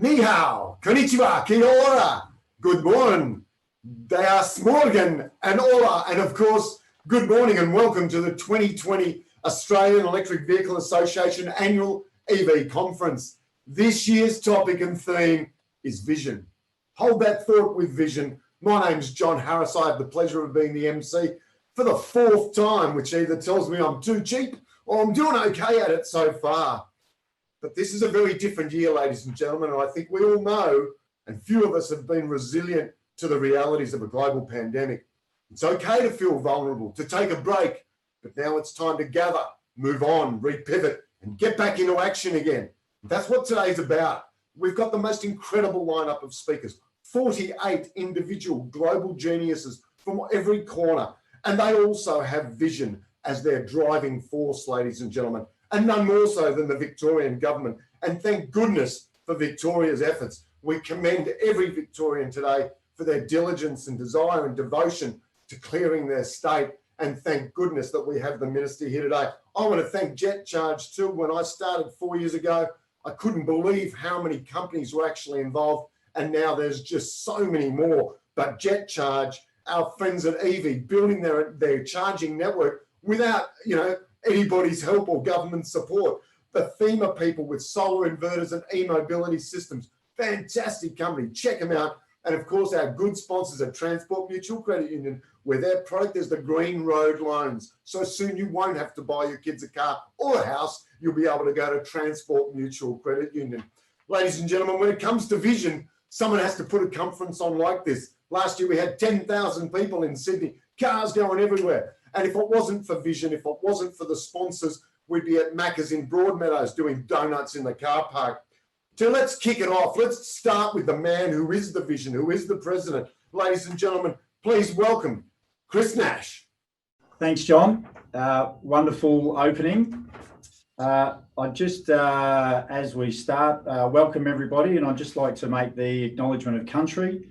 Ni hao, konnichiwa, kia ora, good morning, das morgen, and hola, and of course, good morning and welcome to the 2020 Australian Electric Vehicle Association Annual EV Conference. This year's topic and theme is vision. Hold that thought with vision. My name's John Harris. I have the pleasure of being the MC for the fourth time, which either tells me I'm too cheap or I'm doing okay at it so far. But this is a very different year, ladies and gentlemen, and I think we all know, and few of us have been resilient to the realities of a global pandemic. It's okay to feel vulnerable, to take a break, but now it's time to gather, move on, repivot, and get back into action again. That's what today's about. We've got the most incredible lineup of speakers, 48 individual global geniuses from every corner, and they also have vision as their driving force, ladies and gentlemen, and none more so than the Victorian Government. And thank goodness for Victoria's efforts. We commend every Victorian today for their diligence and desire and devotion to clearing their state. And thank goodness that we have the Minister here today. I want to thank Jet Charge too. When I started 4 years ago, I couldn't believe how many companies were actually involved. And now there's just so many more. But Jet Charge, our friends at AEVA, building their charging network without, anybody's help or government support. The FEMA people with solar inverters and e-mobility systems. Fantastic company. Check them out. And of course, our good sponsors at Transport Mutual Credit Union, where their product is the Green Road Loans. So soon you won't have to buy your kids a car or a house. You'll be able to go to Transport Mutual Credit Union. Ladies and gentlemen, when it comes to vision, someone has to put a conference on like this. Last year, we had 10,000 people in Sydney, cars going everywhere. And if it wasn't for vision, if it wasn't for the sponsors, we'd be at Macca's in Broadmeadows doing donuts in the car park. So let's kick it off. Let's start with the man who is the vision, who is the president. Ladies and gentlemen, please welcome Chris Nash. Thanks, John. Wonderful opening. As we start, welcome everybody, and I'd just like to make the acknowledgement of country.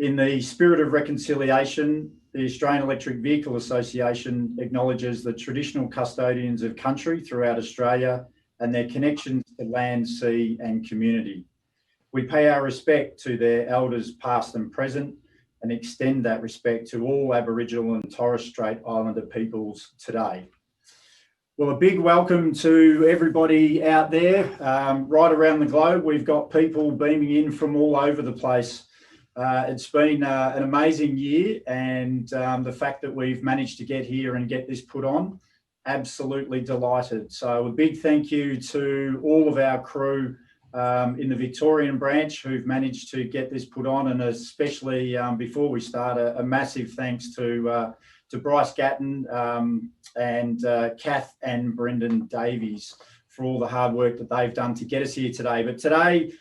In the spirit of reconciliation, the Australian Electric Vehicle Association acknowledges the traditional custodians of country throughout Australia and their connections to land, sea and community. We pay our respect to their elders past and present and extend that respect to all Aboriginal and Torres Strait Islander peoples today. Well, a big welcome to everybody out there right around the globe. We've got people beaming in from all over the place. It's been an amazing year, and the fact that we've managed to get here and get this put on, absolutely delighted. So a big thank you to all of our crew in the Victorian branch who've managed to get this put on, and especially before we start, a massive thanks to Bryce Gatton and Kath and Brendan Davies for all the hard work that they've done to get us here today. But today,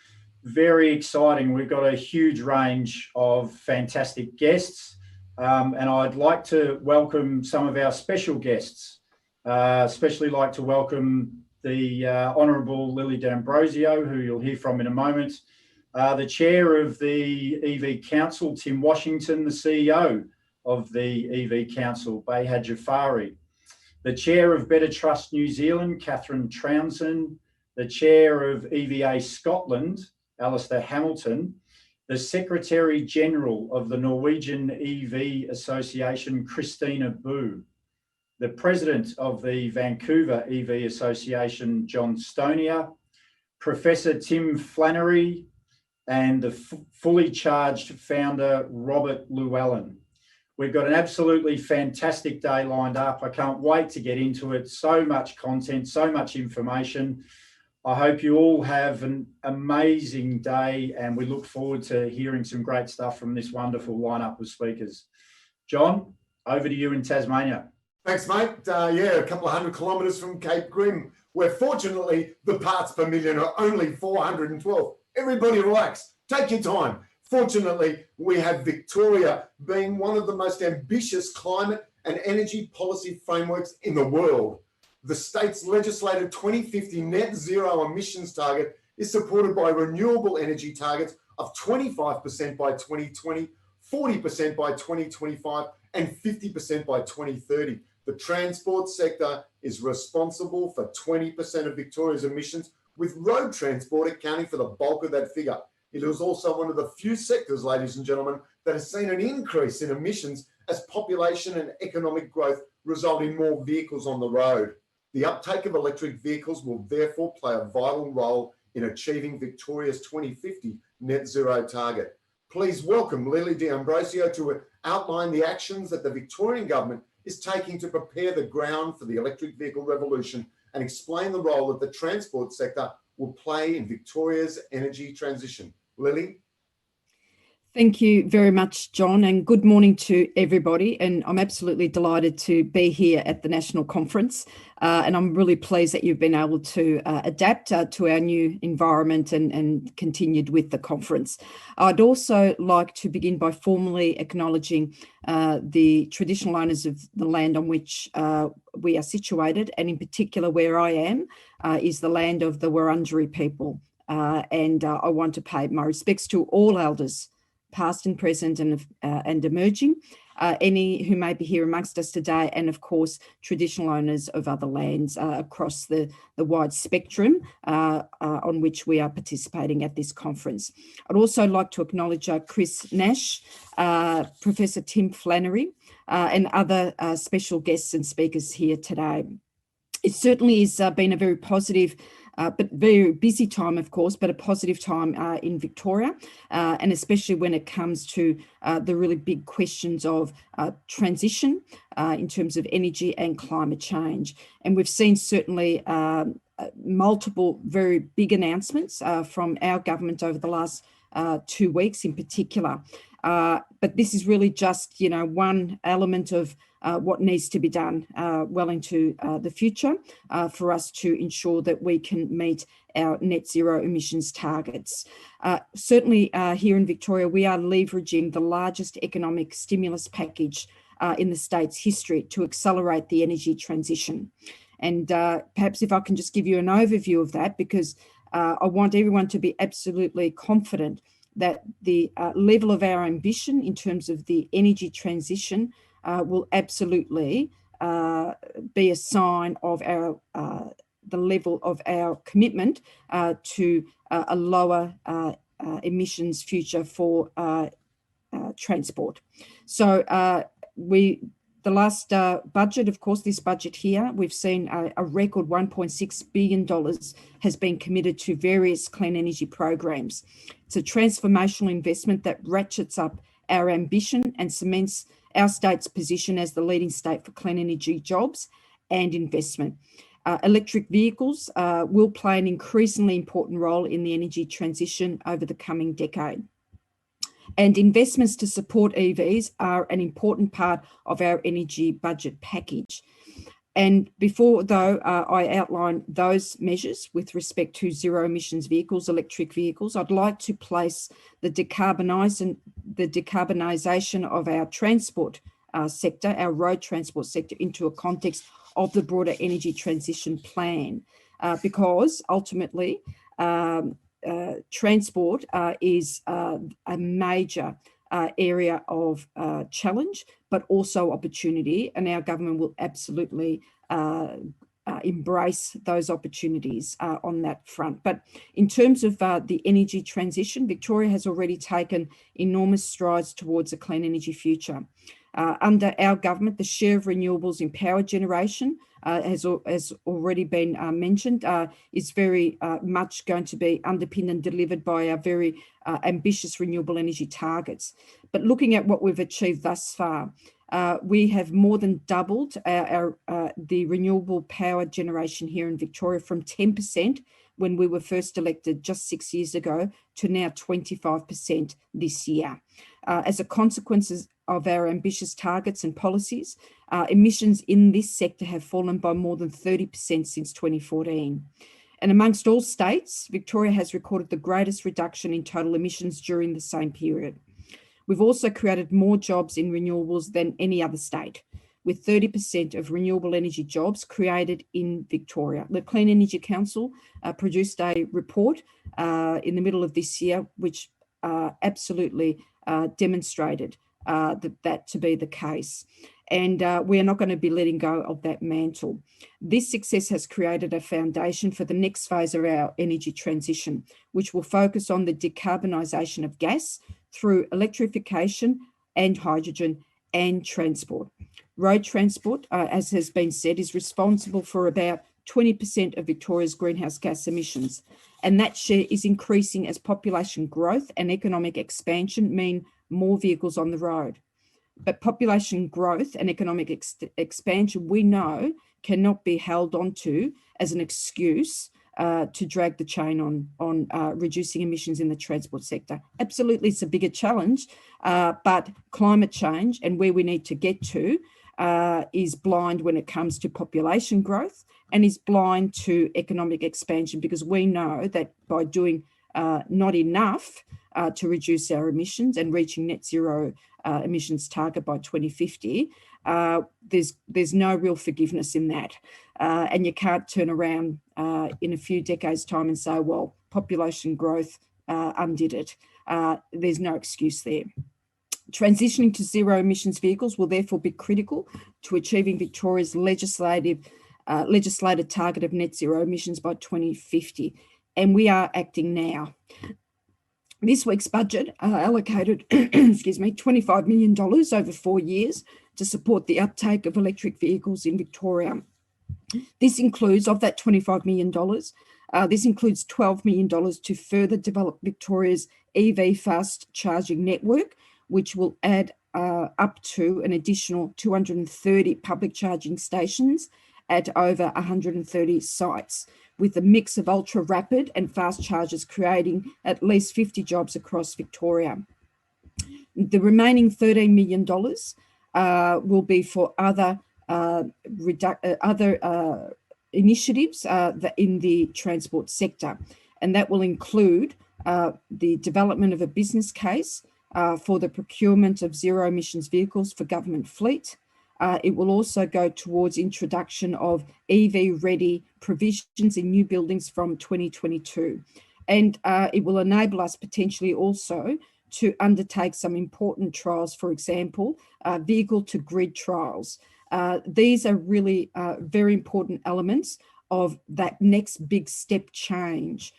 very exciting. We've got a huge range of fantastic guests, and I'd like to welcome some of our special guests. Especially like to welcome the Honourable Lily D'Ambrosio, who you'll hear from in a moment, the Chair of the EV Council, Tim Washington, the CEO of the EV Council, Behad Jafari, the Chair of Better Trust New Zealand, Catherine Trounsden, the Chair of EVA Scotland, Alistair Hamilton, the Secretary General of the Norwegian EV Association, Christina Boo, the President of the Vancouver EV Association, John Stonia, Professor Tim Flannery, and the Fully Charged founder, Robert Llewellyn. We've got an absolutely fantastic day lined up. I can't wait to get into it. So much content, so much information. I hope you all have an amazing day, and we look forward to hearing some great stuff from this wonderful lineup of speakers. John, over to you in Tasmania. Thanks, mate. A couple of 100 kilometres from Cape Grim, where fortunately the parts per million are only 412. Everybody relax, take your time. Fortunately, we have Victoria being one of the most ambitious climate and energy policy frameworks in the world. The state's legislated 2050 net zero emissions target is supported by renewable energy targets of 25% by 2020, 40% by 2025, and 50% by 2030. The transport sector is responsible for 20% of Victoria's emissions, with road transport accounting for the bulk of that figure. It is also one of the few sectors, ladies and gentlemen, that has seen an increase in emissions as population and economic growth result in more vehicles on the road. The uptake of electric vehicles will therefore play a vital role in achieving Victoria's 2050 net zero target. Please welcome Lily D'Ambrosio to outline the actions that the Victorian Government is taking to prepare the ground for the electric vehicle revolution and explain the role that the transport sector will play in Victoria's energy transition. Lily? Thank you very much, John, and good morning to everybody. And I'm absolutely delighted to be here at the National Conference. And I'm really pleased that you've been able to adapt to our new environment and continued with the conference. I'd also like to begin by formally acknowledging the traditional owners of the land on which we are situated, and in particular where I am is the land of the Wurundjeri people. And I want to pay my respects to all elders, past and present and emerging, any who may be here amongst us today, and of course traditional owners of other lands across the wide spectrum on which we are participating at this conference. I'd also like to acknowledge Chris Nash, Professor Tim Flannery, and other special guests and speakers here today. It certainly has been a very positive but very busy time, of course, but a positive time in Victoria, and especially when it comes to the really big questions of transition in terms of energy and climate change. And we've seen certainly multiple very big announcements from our government over the last 2 weeks in particular. But this is really just, one element of what needs to be done well into the future for us to ensure that we can meet our net zero emissions targets. Certainly here in Victoria, we are leveraging the largest economic stimulus package in the state's history to accelerate the energy transition. And perhaps if I can just give you an overview of that, because I want everyone to be absolutely confident that the level of our ambition in terms of the energy transition will absolutely be a sign of our the level of our commitment to a lower emissions future for transport. So the last budget, of course, this budget here, we've seen a record $1.6 billion has been committed to various clean energy programs. It's a transformational investment that ratchets up our ambition and cements our state's position as the leading state for clean energy jobs and investment. Electric vehicles will play an increasingly important role in the energy transition over the coming decade. And investments to support EVs are an important part of our energy budget package. And before, though, I outline those measures with respect to zero emissions vehicles, electric vehicles, I'd like to place the decarbonisation of our transport sector, our road transport sector, into a context of the broader energy transition plan, because ultimately transport is a major area of challenge, but also opportunity, and our government will absolutely embrace those opportunities on that front. But in terms of the energy transition, Victoria has already taken enormous strides towards a clean energy future. Under our government, the share of renewables in power generation has already been mentioned, is very much going to be underpinned and delivered by our very ambitious renewable energy targets. But looking at what we've achieved thus far, we have more than doubled the renewable power generation here in Victoria from 10% when we were first elected just 6 years ago to now 25% this year. As a consequence of our ambitious targets and policies, emissions in this sector have fallen by more than 30% since 2014. And amongst all states, Victoria has recorded the greatest reduction in total emissions during the same period. We've also created more jobs in renewables than any other state, with 30% of renewable energy jobs created in Victoria. The Clean Energy Council produced a report in the middle of this year, which absolutely demonstrated that to be the case. And we are not going to be letting go of that mantle. This success has created a foundation for the next phase of our energy transition, which will focus on the decarbonisation of gas through electrification and hydrogen and transport. Road transport, as has been said, is responsible for about 20% of Victoria's greenhouse gas emissions, and that share is increasing as population growth and economic expansion mean more vehicles on the road. But population growth and economic expansion, we know, cannot be held onto as an excuse to drag the chain on reducing emissions in the transport sector. Absolutely, it's a bigger challenge, but climate change and where we need to get to is blind when it comes to population growth and is blind to economic expansion, because we know that by doing not enough to reduce our emissions and reaching net zero emissions target by 2050, there's no real forgiveness in that. And you can't turn around in a few decades' time and say, well, population growth undid it. There's no excuse there. Transitioning to zero emissions vehicles will therefore be critical to achieving Victoria's legislated target of net zero emissions by 2050. And we are acting now. This week's budget allocated, $25 million over 4 years to support the uptake of electric vehicles in Victoria. This includes, of that $25 million, this includes $12 million to further develop Victoria's EV fast charging network, which will add up to an additional 230 public charging stations at over 130 sites, with a mix of ultra rapid and fast chargers creating at least 50 jobs across Victoria. The remaining $13 million will be for other initiatives in the transport sector, and that will include the development of a business case for the procurement of zero emissions vehicles for government fleet. It will also go towards introduction of EV-ready provisions in new buildings from 2022. And it will enable us potentially also to undertake some important trials, for example, vehicle-to-grid trials. These are really very important elements of that next big step change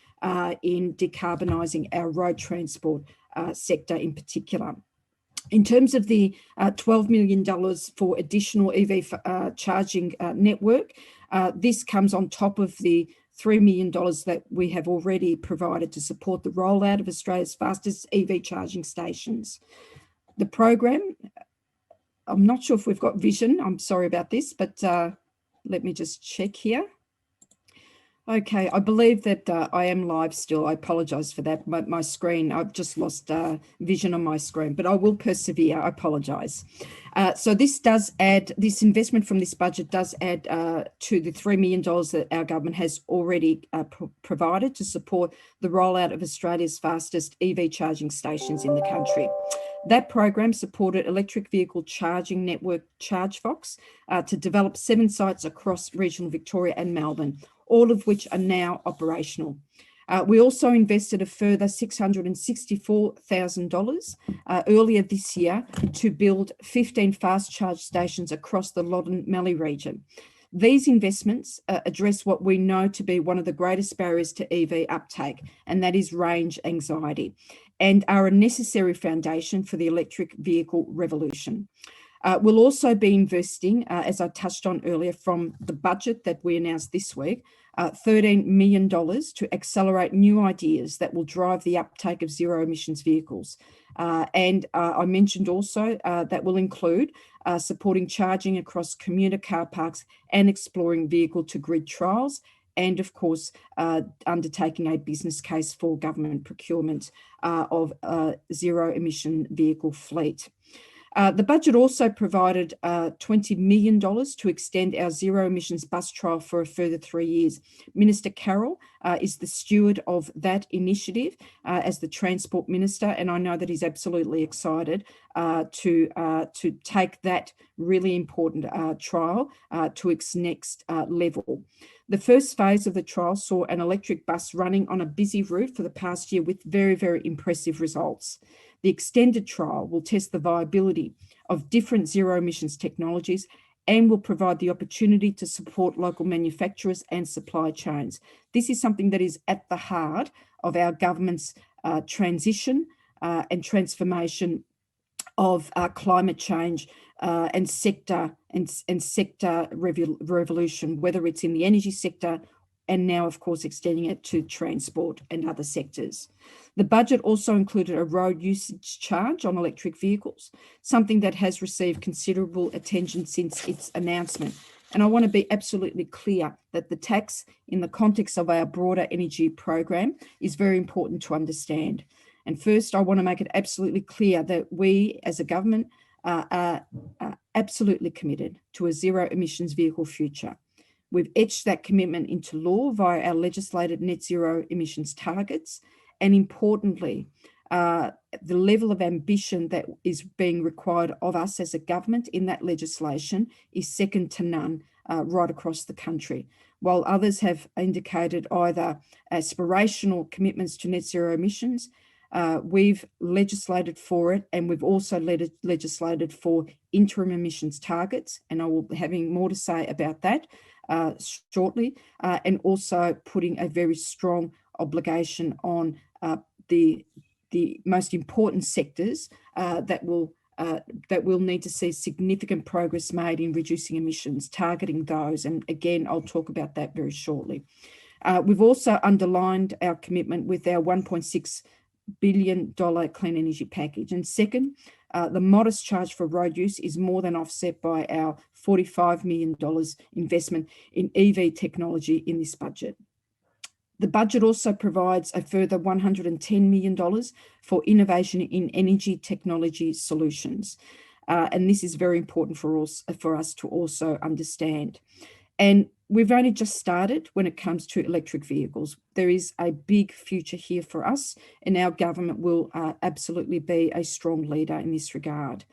in decarbonising our road transport sector in particular. In terms of the $12 million for additional EV charging network, this comes on top of the $3 million that we have already provided to support the rollout of Australia's fastest EV charging stations. The program, I'm not sure if we've got vision, I'm sorry about this, but let me just check here. Okay, I believe that I am live still. I apologise for that. My screen, I've just lost vision on my screen, but I will persevere. I apologise. So this does add, this investment from this budget does add to the $3 million that our government has already provided to support the rollout of Australia's fastest EV charging stations in the country. That program supported electric vehicle charging network ChargeFox to develop 7 sites across regional Victoria and Melbourne, all of which are now operational. We also invested a further $664,000 earlier this year to build 15 fast charge stations across the Loddon Mallee region. These investments address what we know to be one of the greatest barriers to EV uptake, and that is range anxiety, and are a necessary foundation for the electric vehicle revolution. We'll also be investing, as I touched on earlier from the budget that we announced this week, $13 million to accelerate new ideas that will drive the uptake of zero emissions vehicles. And I mentioned also that will include supporting charging across commuter car parks and exploring vehicle to grid trials, and of course, undertaking a business case for government procurement of zero emission vehicle fleet. The budget also provided $20 million to extend our zero emissions bus trial for a further 3 years. Minister Carroll is the steward of that initiative as the Transport Minister, and I know that he's absolutely excited to take that really important trial to its next level. The first phase of the trial saw an electric bus running on a busy route for the past year with very, very impressive results. The extended trial will test the viability of different zero emissions technologies and will provide the opportunity to support local manufacturers and supply chains. This is something that is at the heart of our government's transition and transformation of climate change and sector revolution, whether it's in the energy sector and now, of course, extending it to transport and other sectors. The budget also included a road usage charge on electric vehicles, something that has received considerable attention since its announcement. And I want to be absolutely clear that the tax in the context of our broader energy program is very important to understand. And first, I want to make it absolutely clear that we as a government are absolutely committed to a zero emissions vehicle future. We've etched that commitment into law via our legislated net zero emissions targets. And importantly, the level of ambition that is being required of us as a government in that legislation is second to none right across the country. While others have indicated either aspirational commitments to net zero emissions, we've legislated for it, and we've also legislated for interim emissions targets, and I will be having more to say about that shortly, and also putting a very strong obligation on the most important sectors that will need to see significant progress made in reducing emissions, targeting those. And again, I'll talk about that very shortly. We've also underlined our commitment with our $1.6 billion clean energy package. And second, the modest charge for road use is more than offset by our $45 million investment in EV technology in this budget. The budget also provides a further $110 million for innovation in energy technology solutions. And this is very important for us to also understand. And we've only just started when it comes to electric vehicles. There is a big future here for us, and our government will absolutely be a strong leader in this regard.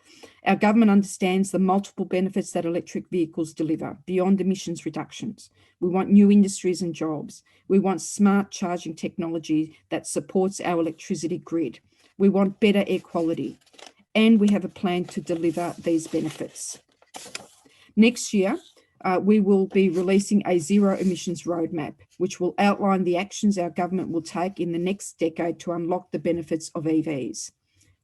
Our government understands the multiple benefits that electric vehicles deliver beyond emissions reductions. We want new industries and jobs. We want smart charging technology that supports our electricity grid. We want better air quality, and we have a plan to deliver these benefits. Next year, we will be releasing a zero emissions roadmap, which will outline the actions our government will take in the next decade to unlock the benefits of EVs.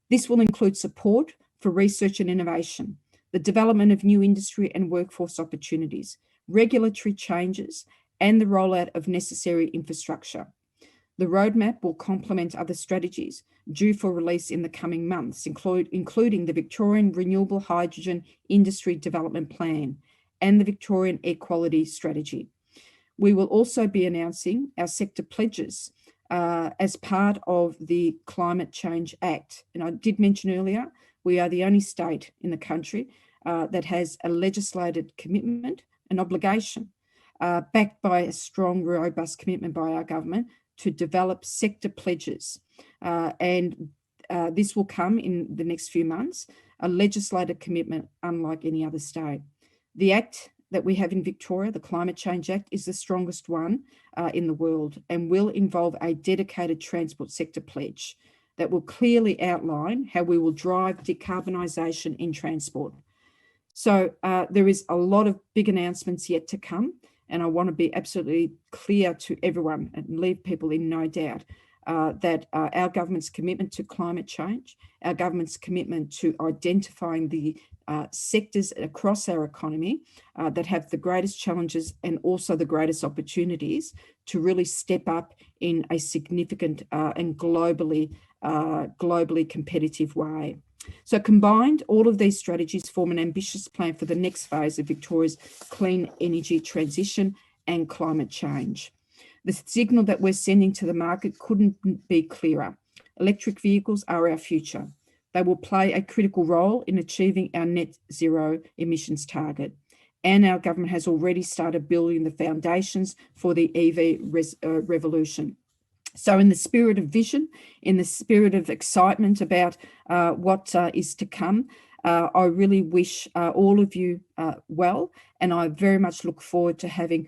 This will include support for research and innovation, the development of new industry and workforce opportunities, regulatory changes, and the rollout of necessary infrastructure. The roadmap will complement other strategies due for release in the coming months, including the Victorian Renewable Hydrogen Industry Development Plan and the Victorian Air Quality Strategy. We will also be announcing our sector pledges as part of the Climate Change Act. And I did mention earlier, we are the only state in the country that has a legislated commitment, an obligation, backed by a strong, robust commitment by our government to develop sector pledges. And this will come in the next few months, a legislated commitment unlike any other state. The Act that we have in Victoria, the Climate Change Act, is the strongest one in the world and will involve a dedicated transport sector pledge that will clearly outline how we will drive decarbonisation in transport. So there is a lot of big announcements yet to come, and I want to be absolutely clear to everyone and leave people in no doubt that our government's commitment to climate change, our government's commitment to identifying the sectors across our economy that have the greatest challenges and also the greatest opportunities to really step up in a significant and globally competitive way. So combined, all of these strategies form an ambitious plan for the next phase of Victoria's clean energy transition and climate change. The signal that we're sending to the market couldn't be clearer. Electric vehicles are our future. They will play a critical role in achieving our net zero emissions target. And our government has already started building the foundations for the EV revolution. So in the spirit of vision, in the spirit of excitement about what is to come, I really wish all of you well, and I very much look forward to having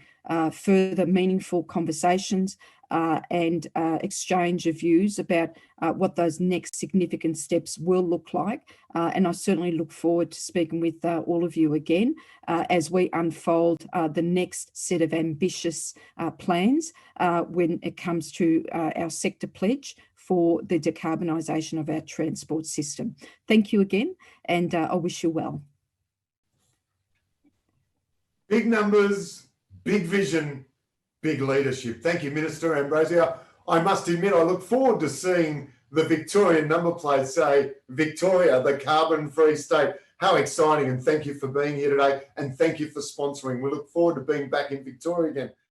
further meaningful conversations and exchange of views about what those next significant steps will look like. And I certainly look forward to speaking with all of you again as we unfold the next set of ambitious plans when it comes to our sector pledge for the decarbonisation of our transport system. Thank you again, and I wish you well. Big numbers, big vision, big leadership. Thank you, Minister D'Ambrosio. I must admit, I look forward to seeing the Victorian number plate say, Victoria, the carbon-free state. How exciting, and thank you for being here today, and thank you for sponsoring. We look forward to being back in Victoria again.